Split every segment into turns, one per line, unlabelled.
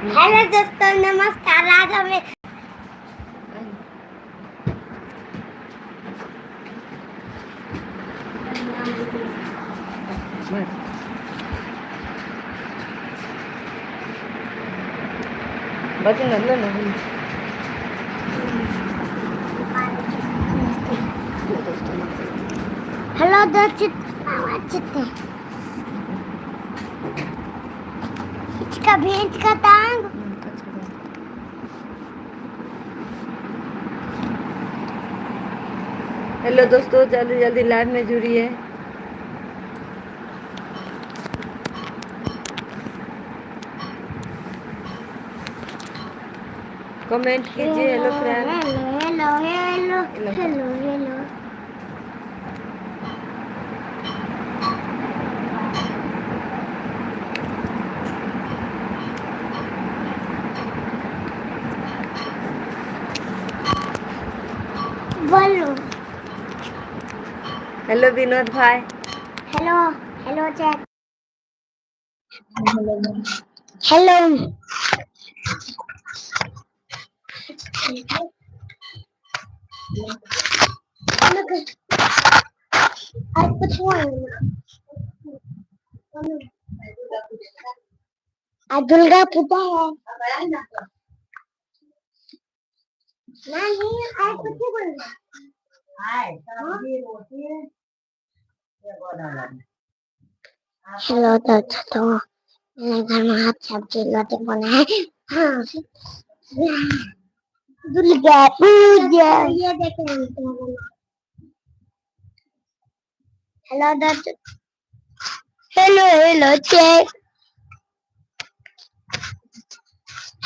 Hello दोस्तों, नमस्कार। आज हमें
बचन नल्ला नहीं।
हेलो दोस्तों, इसका भेंट का टांग।
हेलो दोस्तों, जल्दी जल्दी लाइव में जुड़िए। कमेंट कीजिए। Hello friend.
Hello hello hello hello. बोलो।
हेलो विनोद भाई।
Hello hello chat. हेलो। आज कुछ हुआ नहीं। आज दुर्गा पूजा है। नहीं, आज कुछ नहीं बोल रहा। हेलो दोस्तों, मेरे घर में आज सब्जी रोटी बना है। हाँ, दुर्गा पूजा। ये देखें। हेलो दोस्तों। Hello hello check.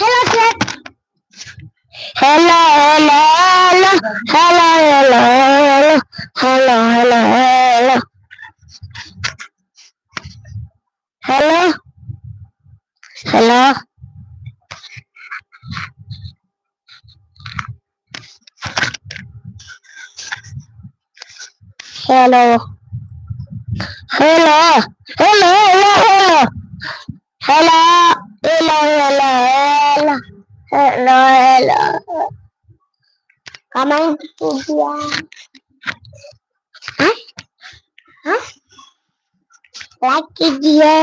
Hello check. Hello hello hello hello hello hello hello hello hello hello hello hello hello hello hello hello hello hello comment कीजिए। हाँ हाँ लाइक कीजिए।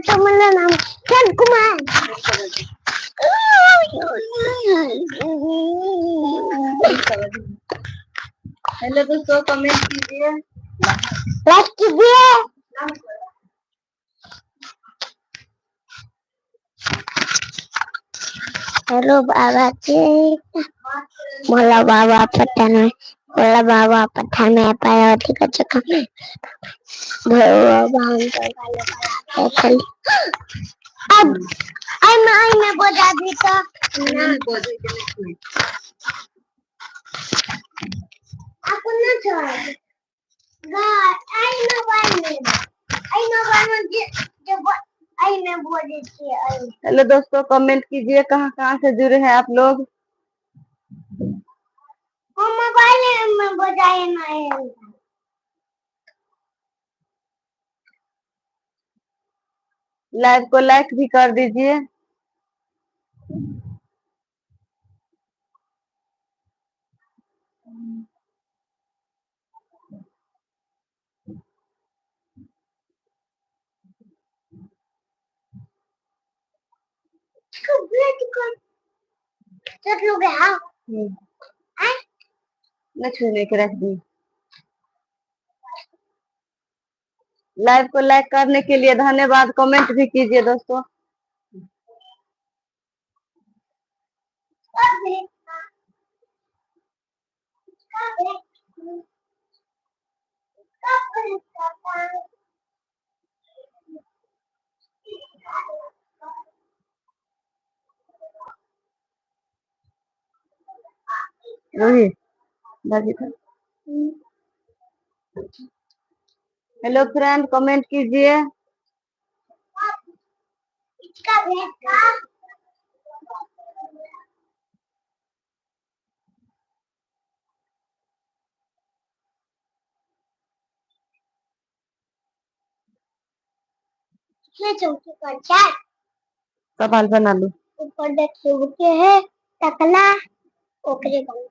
तो मेरा नाम चंद कुमार।
हेलो दोस्तों, कमेंट कीजिए।
लाइक कीजिए। हेलो बाबा जी। बोला बाबा पठान में। बोला बाबा पठान में पाया ठीक है चक्का में। भगवान का गालो चल। अब आई मैं बजा दी तो aku na छोड़ God आई ना बाल में जब आई ना बोले थी आई।
हेलो दोस्तों, कमेंट कीजिए। कहाँ कहाँ से जुड़े हैं आप लोग।
वो मोबाइल में बजाए ना है।
लाइव को लाइक भी कर दीजिए।
सब लोग हाँ
न छूने के रख दी। लाइव को लाइक करने के लिए धन्यवाद। कमेंट भी कीजिए दोस्तों। रोहित हेलो फ्रेंड, कमेंट कीजिए।
देखिए चौकी पर चार
सवाल बना लो।
ऊपर देखिए के है टकला ओकरे बन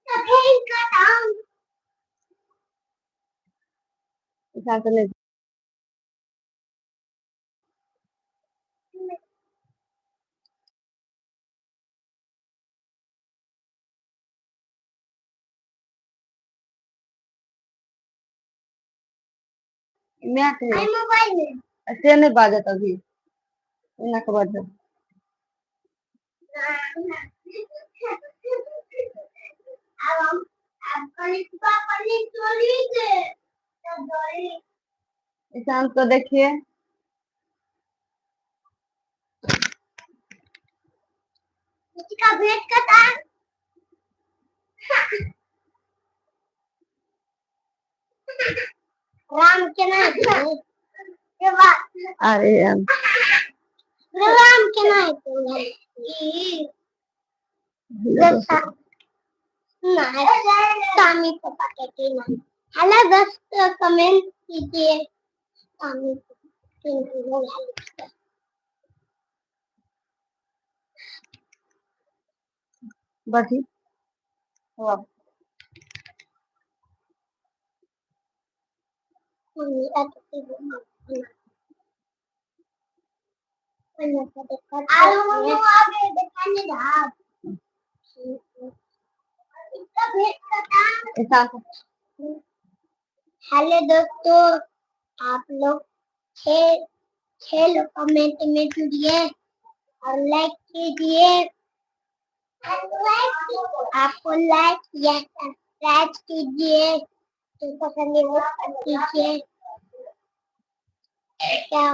सफेद का नाम
इधर से ले। मैच है
आई मोबाइल में
ऐसे नहीं बाजत अभी इना के बाजत।
अब हम अब कनिष्का पनी चोरी के तब डोरी
ईशान को देखिए।
इसका भेद का था राम के नाम ये बात
अरे
राम के नाम तो जैसा ना स्वामी को पता के नाम हेलो दोस्तों कमेंट कीजिए स्वामी को
बढ़ी वाह ईशान को
हेलो दोस्तों आप लोग छह छह लोग कमेंट में जुड़िए और लाइक कीजिए आपको लाइक या सब्सक्राइब कीजिए तो पसंद है वो कीजिए क्या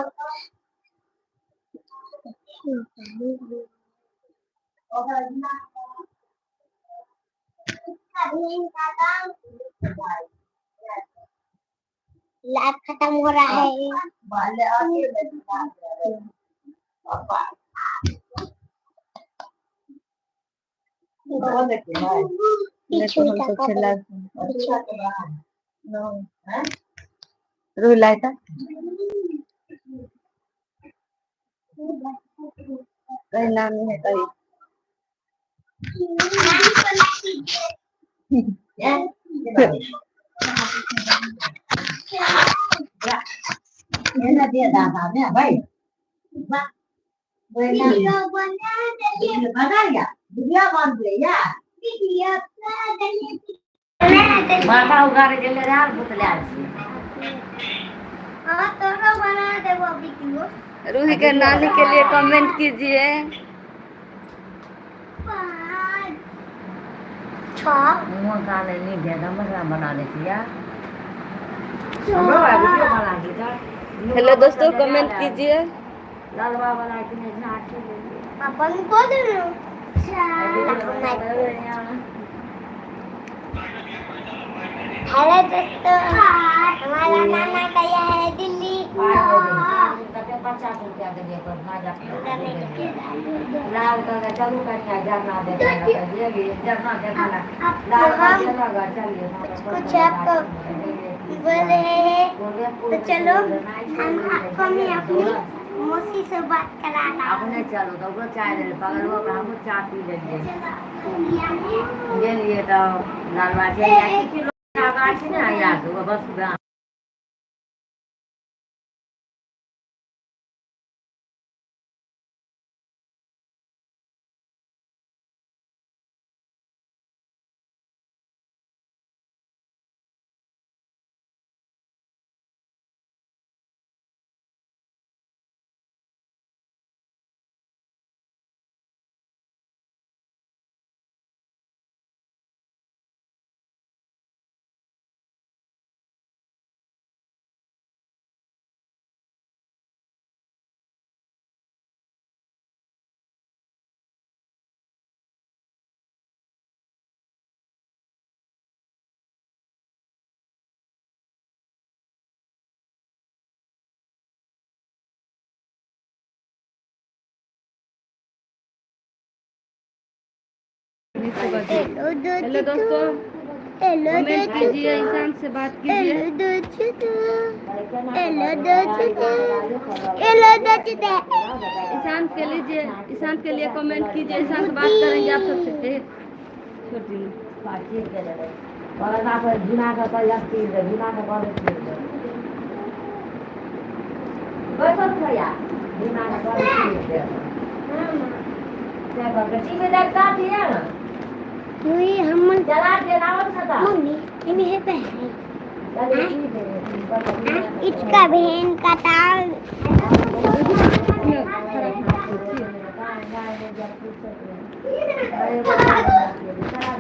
लाइव खत्म हो रहा है पीछे
रूही लाइटा कहीं नाम नहीं है कहीं ये ना दिया दादा ने भाई
वीडियो बना दे
बना या वीडियो बन गया
वीडियो बना दे
माथा उगारे के ले यार बुतले
हां तो बना दे वो वीडियो
रूही के नानी के लिए कमेंट कीजिए।
5 6
मुंह काले नहीं दे नंबर बना लेती यार। हेलो दोस्तों कमेंट कीजिए। लाल बाबा बना के
पापा ने बोल दे हेलो दोस्तों हमारा नाना गया है दिल्ली
चालू करके जरना
कुछ आपको बोल रहे हैं तो चलो हम आपको मैं अपनी मौसी से बात कराना
अपने चलो तो वो चाय ले पगल वो हम चाय पी लेंगे ये लिए तो लाल बाजे किलो गाछ ना याद वो बस
नीचे बजे। हेलो दोस्तों,
हेलो
कमेंट कीजिए, ईशान से बात कीजिए। ईशान के लीजिए, ईशान के लिए कमेंट कीजिए, ईशान से बात करेंगे आप सबसे। छोटी
और आप दिमाग का लगती है, दिमाग का कॉलेज है। बस अब क्या दिमाग का कॉलेज है। क्या करती में लगता है ना?
वही हम
चला के नाम था
मम्मी इन्हें है पे इसका बहन का ताल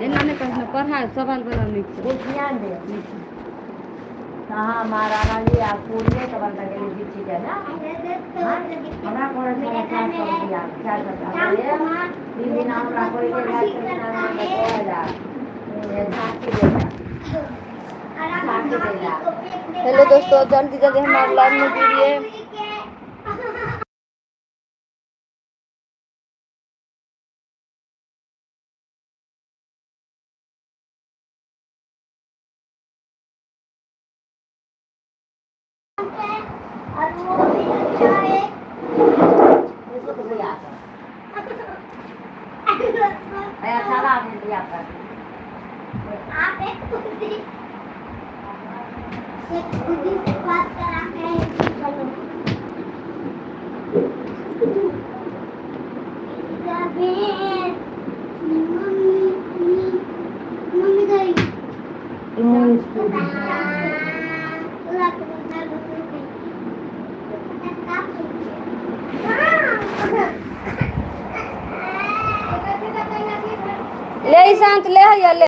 इन्होंने कहना पढ़ा सवाल बना नीचे।
ध्यान दे कहाँ महाराणा जी आप पूरे तो बनता के लिए ठीक है ना? हमारा कौन सा क्या सब दिया क्या करता है? 3 दिन हमारा कोई के घर से ना बताया ये साथी देगा।
हेलो दोस्तों, जल्दी जल्दी हमारे लाइव में जुड़िए।
चला दिया कर
आप एक खुदी से बात करा है चलो मम्मी गई
ले ईशांत ले या ले।